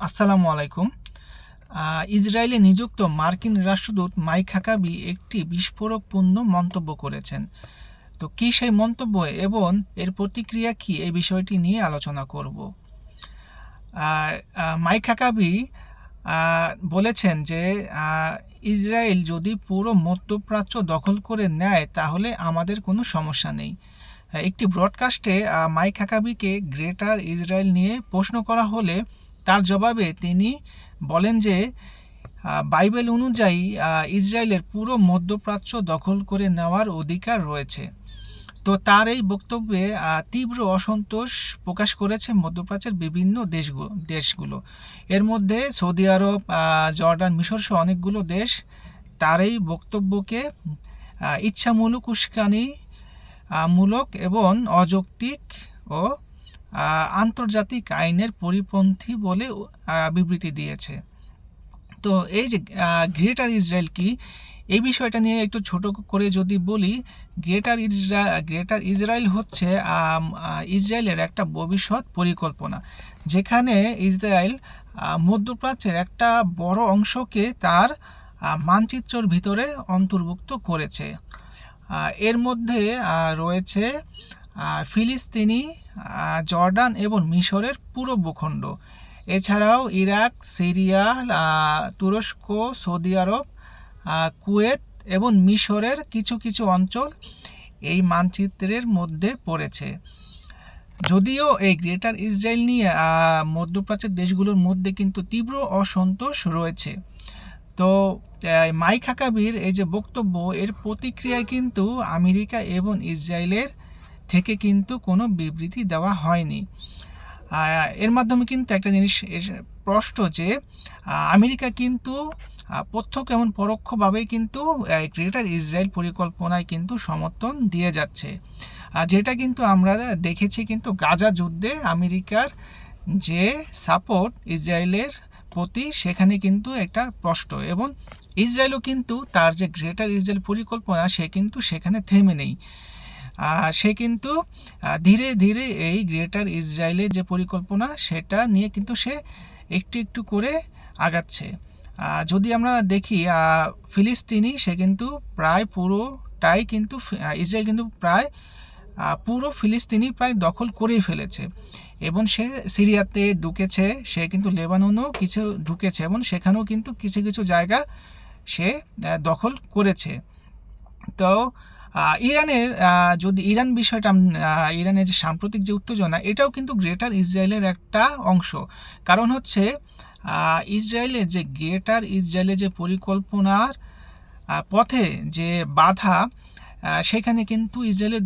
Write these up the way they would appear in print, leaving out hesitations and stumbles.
আসসালামু আলাইকুম। ইসরায়েলে নিযুক্ত মার্কিন রাষ্ট্রদূত মাইক হাকাবি একটি বিস্ফোরকপূর্ণ মন্তব্য করেছেন। তো কি সেই মন্তব্য এবং এর প্রতিক্রিয়া কি, এই বিষয়টি নিয়ে আলোচনা করব। আর মাইক হাকাবি বলেছেন যে ইসরায়েল যদি পুরো মধ্যপ্রাচ্য দখল করে নেয় তাহলে আমাদের কোনো সমস্যা নেই। একটি ব্রডকাস্টে মাইক হাকাবিকে গ্রেটার ইসরায়েল নিয়ে প্রশ্ন করা হলে তার জবাবে তিনি বলেন যে বাইবেল অনুযায়ী ইসরায়েলের পুরো মধ্যপ্রাচ্য দখল করে নেওয়ার অধিকার রয়েছে। তো তার এই বক্তব্যে তীব্র অসন্তোষ প্রকাশ করেছে মধ্যপ্রাচ্যের বিভিন্ন দেশগুলো। এর মধ্যে সৌদি আরব, জর্ডান, মিশর সহ অনেকগুলো দেশ তার এই বক্তব্যকে ইচ্ছামূলক উস্কানি মূলক এবং অযৌক্তিক ও আন্তর্জাতিক আইনের পরিপন্থী বলে বিবৃতি দিয়েছে। তো এই যে গ্রেটার ইসরায়েল কি, এই বিষয়টা নিয়ে একটু ছোট করে যদি বলি, গ্রেটার ইসরায়েল হচ্ছে ইসরায়েলের একটা ভবিষ্যৎ পরিকল্পনা, যেখানে ইসরায়েল মধ্যপ্রাচ্যের একটা বড় অংশকে তার মানচিত্রের ভিতরে অন্তর্ভুক্ত করেছে। এর মধ্যে রয়েছে ফিলিস্তিনি, জর্ডান এবং মিশরের পুরো ভূখণ্ড, এছাড়াও ইরাক, সিরিয়া, তুরস্ক, সৌদি আরব, কুয়েত এবং মিশরের কিছু কিছু অঞ্চল এই মানচিত্রের মধ্যে পড়েছে। যদিও এই গ্রেটার ইসরায়েল নিয়ে মধ্যপ্রাচ্যের দেশগুলোর মধ্যে কিন্তু তীব্র অসন্তোষ রয়েছে। তো মাইক হাকাবির এই যে বক্তব্য, এর প্রতিক্রিয়ায় কিন্তু আমেরিকা এবং ইসরায়েলের থেকে কিন্তু কোনো বিবৃতি দেওয়া হয়নি। এর মাধ্যমে কিন্তু একটা জিনিস স্পষ্ট যে আমেরিকা কিন্তু প্রত্যক্ষ এবং পরোক্ষভাবেই কিন্তু গ্রেটার ইসরায়েল পরিকল্পনায় কিন্তু সমর্থন দিয়ে যাচ্ছে, যেটা কিন্তু আমরা দেখেছি কিন্তু গাজা যুদ্ধে আমেরিকার যে সাপোর্ট ইসরায়েলের প্রতি, সেখানে কিন্তু একটা স্পষ্ট, এবং ইসরায়েলও কিন্তু তার যে গ্রেটার ইসরায়েল পরিকল্পনা সে কিন্তু সেখানে থেমে নেই। সে কিন্তু ধীরে ধীরে এই গ্রেটার ইসরায়েলের যে পরিকল্পনা সেটা নিয়ে কিন্তু সে একটু একটু করে আগাচ্ছে। যদি আমরা দেখি ফিলিস্তিনি, সে কিন্তু প্রায় পুরোটাই কিন্তু ইসরায়েল কিন্তু প্রায় পুরো ফিলিস্তিনি প্রায় দখল করেই ফেলেছে, এবং সে সিরিয়াতে ঢুকেছে, সে কিন্তু লেবাননেও কিছু ঢুকেছে, এবং সেখানেও কিন্তু কিছু কিছু জায়গা সে দখল করেছে। তো ইরানের যদি ইরান বিষয়টা, ইরানের যে সাম্প্রতিক যে উত্তেজনা, এটাও কিন্তু গ্রেটার ইসরায়েলের একটা অংশ। কারণ হচ্ছে ইসরায়েলের যে গ্রেটার ইসরায়েলের যে পরিকল্পনার পথে যে বাধা, সেখানে কিন্তু ইসরায়েলের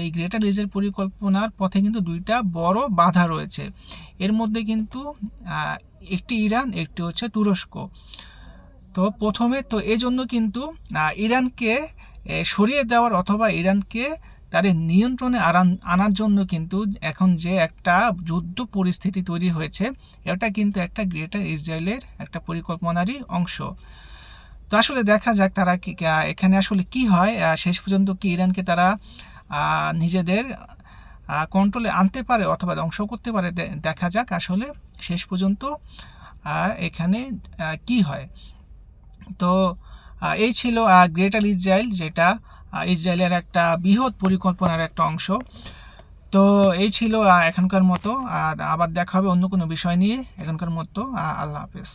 এই গ্রেটার ইসরায়েল পরিকল্পনার পথে কিন্তু দুইটা বড় বাধা রয়েছে। এর মধ্যে কিন্তু একটি ইরান, একটি হচ্ছে তুরস্ক। তো প্রথমে তো এই জন্য কিন্তু ইরানকে সরিয়ে দেওয়ার অথবা ইরানকে তাদের নিয়ন্ত্রণে আনার জন্য কিন্তু এখন যে একটা যুদ্ধ পরিস্থিতি তৈরি হয়েছে, এটা কিন্তু একটা গ্রেটার ইসরায়েলের একটা পরিকল্পনারই অংশ। তো আসলে দেখা যাক তারা এখানে আসলে কি হয়, শেষ পর্যন্ত কি ইরানকে তারা নিজেদের কন্ট্রোলে আনতে পারে অথবা ধ্বংস করতে পারে। দেখা যাক আসলে শেষ পর্যন্ত এখানে কি হয়। তো এই ছিল গ্রেটার ইসরায়েল, যেটা ইসরায়েলের একটা বৃহৎ পরিকল্পনার একটা অংশ। তো এই ছিল এখনকার মতো, আবার দেখা হবে অন্য কোনো বিষয় নিয়ে। এখনকার মতো আল্লাহ হাফেজ।